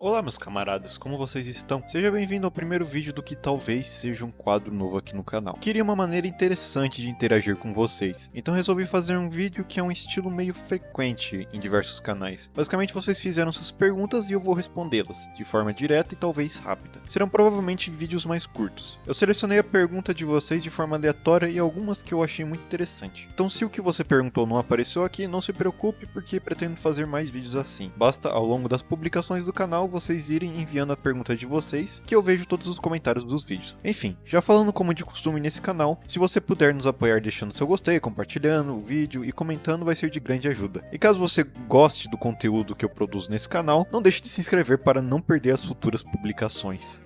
Olá meus camaradas, como vocês estão? Seja bem-vindo ao primeiro vídeo do que talvez seja um quadro novo aqui no canal. Queria uma maneira interessante de interagir com vocês, então resolvi fazer um vídeo que é um estilo meio frequente em diversos canais. Basicamente vocês fizeram suas perguntas e eu vou respondê-las, de forma direta e talvez rápida. Serão provavelmente vídeos mais curtos. Eu selecionei a pergunta de vocês de forma aleatória e algumas que eu achei muito interessante. Então se o que você perguntou não apareceu aqui, não se preocupe porque pretendo fazer mais vídeos assim. Basta ao longo das publicações do canal vocês irem enviando a pergunta de vocês, que eu vejo todos os comentários dos vídeos. Enfim, já falando como de costume nesse canal, se você puder nos apoiar deixando seu gostei, compartilhando o vídeo e comentando vai ser de grande ajuda. E caso você goste do conteúdo que eu produzo nesse canal, não deixe de se inscrever para não perder as futuras publicações.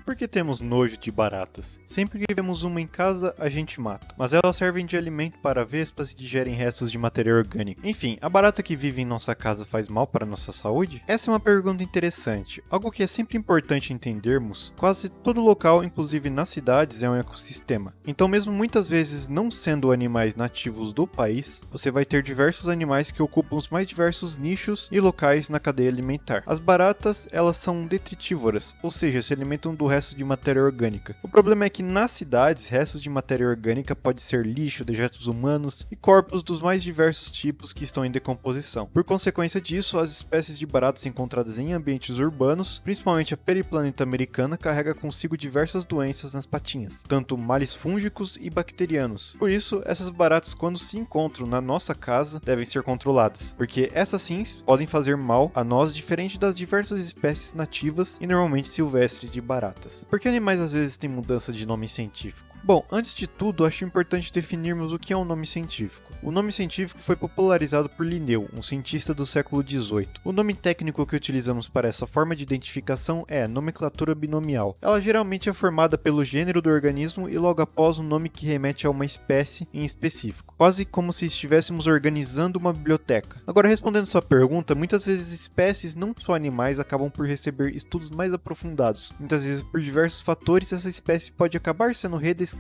Por que temos nojo de baratas? Sempre que vemos uma em casa, a gente mata. Mas elas servem de alimento para vespas e digerem restos de matéria orgânica. Enfim, a barata que vive em nossa casa faz mal para nossa saúde? Essa é uma pergunta interessante. Algo que é sempre importante entendermos, quase todo local, inclusive nas cidades, é um ecossistema. Então mesmo muitas vezes não sendo animais nativos do país, você vai ter diversos animais que ocupam os mais diversos nichos e locais na cadeia alimentar. As baratas, elas são detritívoras, ou seja, se alimentam do resto de matéria orgânica. O problema é que nas cidades, restos de matéria orgânica pode ser lixo, dejetos humanos e corpos dos mais diversos tipos que estão em decomposição. Por consequência disso, as espécies de baratas encontradas em ambientes urbanos, principalmente a periplaneta americana, carrega consigo diversas doenças nas patinhas, tanto males fúngicos e bacterianos. Por isso, essas baratas quando se encontram na nossa casa, devem ser controladas, porque essas sim podem fazer mal a nós diferente das diversas espécies nativas e normalmente silvestres de baratas. Por que animais às vezes têm mudança de nome científico? Bom, antes de tudo, acho importante definirmos o que é um nome científico. O nome científico foi popularizado por Linneu, um cientista do século XVIII. O nome técnico que utilizamos para essa forma de identificação é nomenclatura binomial. Ela geralmente é formada pelo gênero do organismo e logo após um nome que remete a uma espécie em específico, quase como se estivéssemos organizando uma biblioteca. Agora, respondendo sua pergunta, muitas vezes espécies, não só animais, acabam por receber estudos mais aprofundados. Muitas vezes, por diversos fatores, essa espécie pode acabar sendo redescrita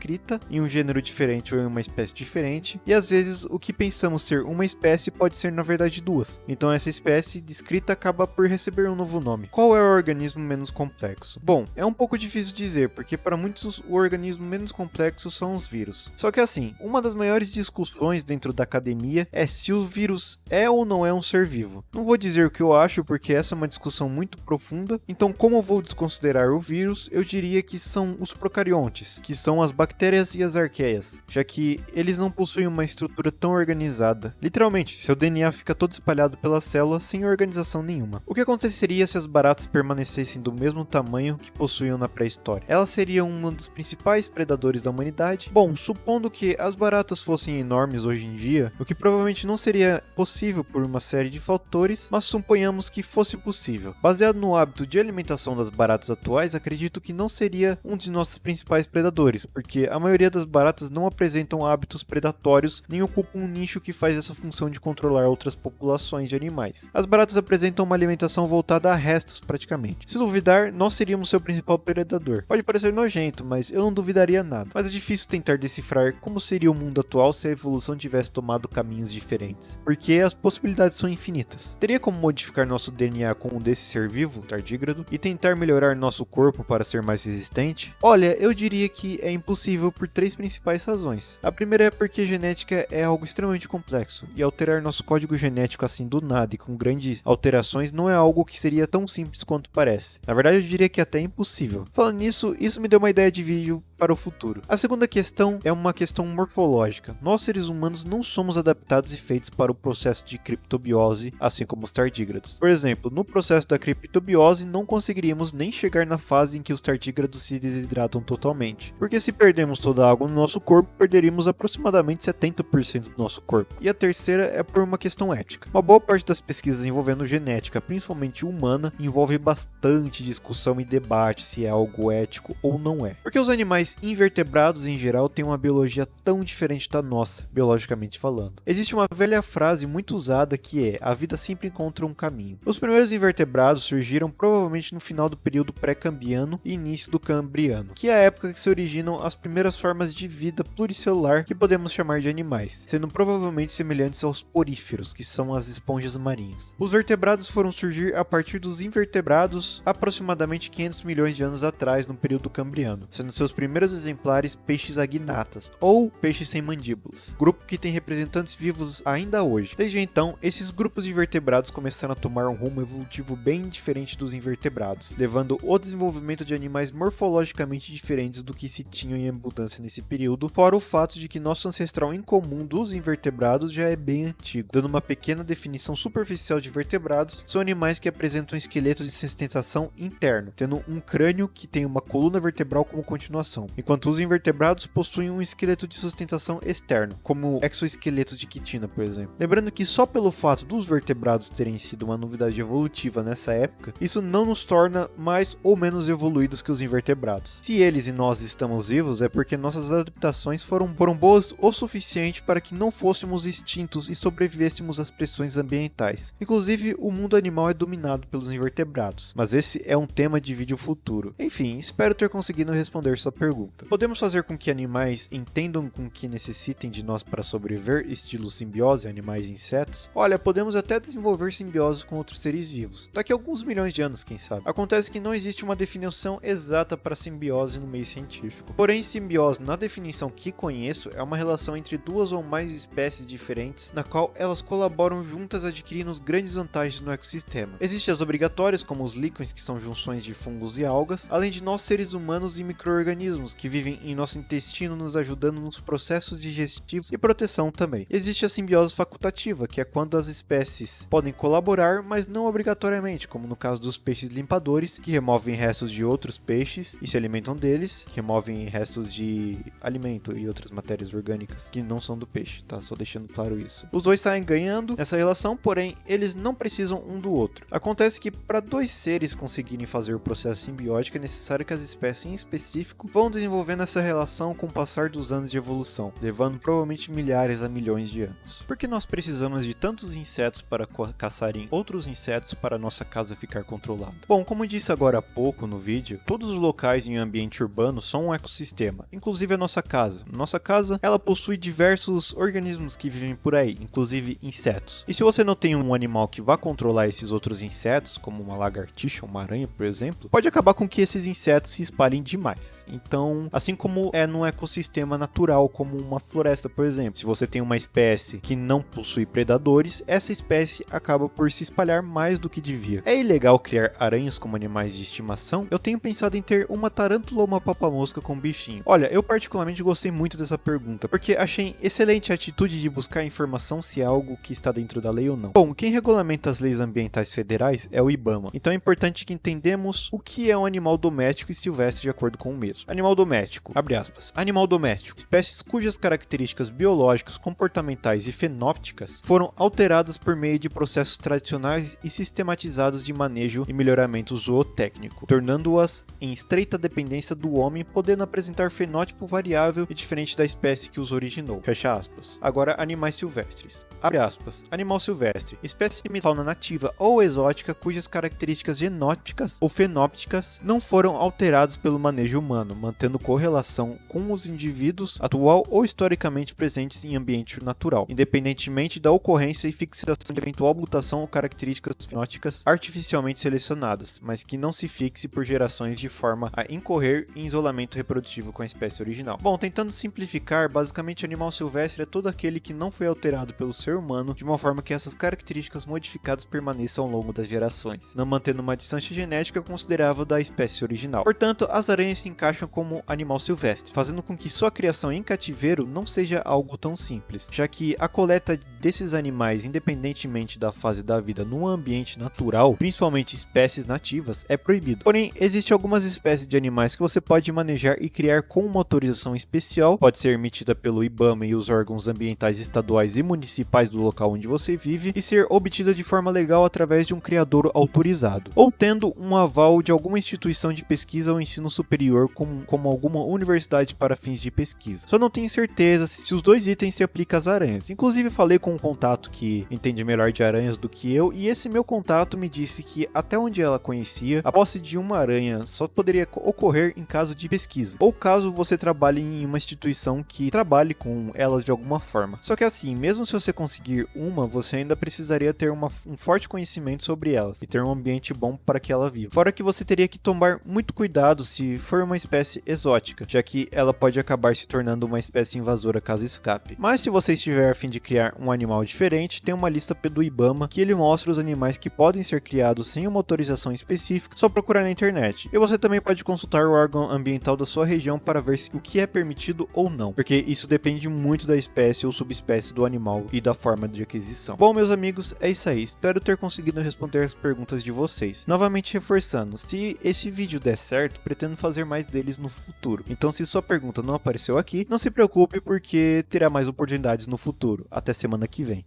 em um gênero diferente ou em uma espécie diferente, e às vezes o que pensamos ser uma espécie pode ser na verdade duas. Então essa espécie descrita acaba por receber um novo nome. Qual é o organismo menos complexo? Bom, é um pouco difícil dizer, porque para muitos o organismo menos complexo são os vírus. Só que assim, uma das maiores discussões dentro da academia é se o vírus é ou não é um ser vivo. Não vou dizer o que eu acho, porque essa é uma discussão muito profunda, então como eu vou desconsiderar o vírus, eu diria que são os procariontes, que são as bactérias e as arqueias, já que eles não possuem uma estrutura tão organizada. Literalmente, seu DNA fica todo espalhado pela célula sem organização nenhuma. O que aconteceria se as baratas permanecessem do mesmo tamanho que possuíam na pré-história? Elas seriam um dos principais predadores da humanidade? Bom, supondo que as baratas fossem enormes hoje em dia, o que provavelmente não seria possível por uma série de fatores, mas suponhamos que fosse possível. Baseado no hábito de alimentação das baratas atuais, acredito que não seria um de nossos principais predadores, porque a maioria das baratas não apresentam hábitos predatórios nem ocupam um nicho que faz essa função de controlar outras populações de animais. As baratas apresentam uma alimentação voltada a restos praticamente. Se duvidar, nós seríamos seu principal predador. Pode parecer nojento, mas eu não duvidaria nada. Mas é difícil tentar decifrar como seria o mundo atual se a evolução tivesse tomado caminhos diferentes, porque as possibilidades são infinitas. Teria como modificar nosso DNA com um desse ser vivo, tardígrado, e tentar melhorar nosso corpo para ser mais resistente? Olha, eu diria que é impossível por três principais razões. A primeira é porque genética é algo extremamente complexo, e alterar nosso código genético assim do nada e com grandes alterações não é algo que seria tão simples quanto parece. Na verdade, eu diria que até é impossível. Falando nisso, isso me deu uma ideia de vídeo para o futuro. A segunda questão é uma questão morfológica. Nós seres humanos não somos adaptados e feitos para o processo de criptobiose, assim como os tardígrados. Por exemplo, no processo da criptobiose não conseguiríamos nem chegar na fase em que os tardígrados se desidratam totalmente, porque se perdemos toda a água no nosso corpo, perderíamos aproximadamente 70% do nosso corpo. E a terceira é por uma questão ética. Uma boa parte das pesquisas envolvendo genética, principalmente humana, envolve bastante discussão e debate se é algo ético ou não é. Porque os animais mas invertebrados em geral têm uma biologia tão diferente da nossa, biologicamente falando. Existe uma velha frase muito usada que é: a vida sempre encontra um caminho. Os primeiros invertebrados surgiram provavelmente no final do período pré-cambriano e início do cambriano, que é a época que se originam as primeiras formas de vida pluricelular que podemos chamar de animais, sendo provavelmente semelhantes aos poríferos, que são as esponjas marinhas. Os vertebrados foram surgir a partir dos invertebrados aproximadamente 500 milhões de anos atrás, no período cambriano, sendo seus primeiros exemplares peixes agnatas, ou peixes sem mandíbulas, grupo que tem representantes vivos ainda hoje. Desde então, esses grupos de vertebrados começaram a tomar um rumo evolutivo bem diferente dos invertebrados, levando o desenvolvimento de animais morfologicamente diferentes do que se tinham em abundância nesse período, fora o fato de que nosso ancestral em comum dos invertebrados já é bem antigo. Dando uma pequena definição superficial de vertebrados, são animais que apresentam um esqueleto de sustentação interno, tendo um crânio que tem uma coluna vertebral como continuação, enquanto os invertebrados possuem um esqueleto de sustentação externo, como exoesqueletos de quitina, por exemplo. Lembrando que só pelo fato dos vertebrados terem sido uma novidade evolutiva nessa época, isso não nos torna mais ou menos evoluídos que os invertebrados. Se eles e nós estamos vivos, é porque nossas adaptações foram boas o suficiente para que não fôssemos extintos e sobrevivêssemos às pressões ambientais. Inclusive, o mundo animal é dominado pelos invertebrados, mas esse é um tema de vídeo futuro. Enfim, espero ter conseguido responder sua pergunta. Podemos fazer com que animais entendam com que necessitem de nós para sobreviver, estilo simbiose, animais e insetos? Olha, podemos até desenvolver simbiose com outros seres vivos, daqui a alguns milhões de anos, quem sabe. Acontece que não existe uma definição exata para simbiose no meio científico. Porém, simbiose, na definição que conheço, é uma relação entre duas ou mais espécies diferentes, na qual elas colaboram juntas adquirindo grandes vantagens no ecossistema. Existem as obrigatórias, como os líquens, que são junções de fungos e algas, além de nós seres humanos e micro-organismos que vivem em nosso intestino, nos ajudando nos processos digestivos e proteção também. Existe a simbiose facultativa, que é quando as espécies podem colaborar, mas não obrigatoriamente, como no caso dos peixes limpadores, que removem restos de outros peixes e se alimentam deles, que removem restos de alimento e outras matérias orgânicas que não são do peixe, tá? Só deixando claro isso. Os dois saem ganhando nessa relação, porém, eles não precisam um do outro. Acontece que para dois seres conseguirem fazer o processo simbiótico, é necessário que as espécies em específico vão desenvolvendo essa relação com o passar dos anos de evolução, levando provavelmente milhares a milhões de anos. Por que nós precisamos de tantos insetos para caçarem outros insetos para nossa casa ficar controlada? Bom, como disse agora há pouco no vídeo, todos os locais em um ambiente urbano são um ecossistema, inclusive a nossa casa. Nossa casa, ela possui diversos organismos que vivem por aí, inclusive insetos. E se você não tem um animal que vá controlar esses outros insetos, como uma lagartixa, uma aranha, por exemplo, pode acabar com que esses insetos se espalhem demais. Então, assim como é num ecossistema natural, como uma floresta, por exemplo, se você tem uma espécie que não possui predadores, essa espécie acaba por se espalhar mais do que devia. É ilegal criar aranhas como animais de estimação? Eu tenho pensado em ter uma tarântula ou uma papamosca com bichinho. Olha, eu particularmente gostei muito dessa pergunta, porque achei excelente a atitude de buscar informação se é algo que está dentro da lei ou não. Bom, quem regulamenta as leis ambientais federais é o IBAMA, então é importante que entendamos o que é um animal doméstico e silvestre de acordo com o mesmo. Animal doméstico, abre aspas, animal doméstico, espécies cujas características biológicas, comportamentais e fenópticas foram alteradas por meio de processos tradicionais e sistematizados de manejo e melhoramento zootécnico, tornando-as em estreita dependência do homem, podendo apresentar fenótipo variável e diferente da espécie que os originou. Fecha aspas. Agora, animais silvestres. Abre aspas. Animal silvestre, espécie de fauna nativa ou exótica cujas características genótipicas ou fenópticas não foram alteradas pelo manejo humano, mantendo correlação com os indivíduos atual ou historicamente presentes em ambiente natural, independentemente da ocorrência e fixação de eventual mutação ou características fenóticas artificialmente selecionadas, mas que não se fixe por gerações de forma a incorrer em isolamento reprodutivo com a espécie original. Bom, tentando simplificar, basicamente animal silvestre é todo aquele que não foi alterado pelo ser humano de uma forma que essas características modificadas permaneçam ao longo das gerações, não mantendo uma distância genética considerável da espécie original. Portanto, as aranhas se encaixam como animal silvestre, fazendo com que sua criação em cativeiro não seja algo tão simples, já que a coleta desses animais, independentemente da fase da vida no ambiente natural, principalmente espécies nativas, é proibido. Porém, existem algumas espécies de animais que você pode manejar e criar com uma autorização especial, pode ser emitida pelo IBAMA e os órgãos ambientais estaduais e municipais do local onde você vive, e ser obtida de forma legal através de um criador autorizado, ou tendo um aval de alguma instituição de pesquisa ou ensino superior como como alguma universidade para fins de pesquisa. Só não tenho certeza se os dois itens se aplicam às aranhas. Inclusive falei com um contato que entende melhor de aranhas do que eu, e esse meu contato me disse que até onde ela conhecia, a posse de uma aranha só poderia ocorrer em caso de pesquisa, ou caso você trabalhe em uma instituição que trabalhe com elas de alguma forma. Só que assim, mesmo se você conseguir uma, você ainda precisaria ter um forte conhecimento sobre elas e ter um ambiente bom para que ela viva. Fora que você teria que tomar muito cuidado se for uma espécie exótica, já que ela pode acabar se tornando uma espécie invasora caso escape. Mas se você estiver a fim de criar um animal diferente, tem uma lista do IBAMA que ele mostra os animais que podem ser criados sem uma autorização específica, só procurar na internet. E você também pode consultar o órgão ambiental da sua região para ver o que é permitido ou não, porque isso depende muito da espécie ou subespécie do animal e da forma de aquisição. Bom, meus amigos, é isso aí. Espero ter conseguido responder as perguntas de vocês. Novamente reforçando, se esse vídeo der certo, pretendo fazer mais deles no futuro. Então, se sua pergunta não apareceu aqui, não se preocupe porque terá mais oportunidades no futuro. Até semana que vem.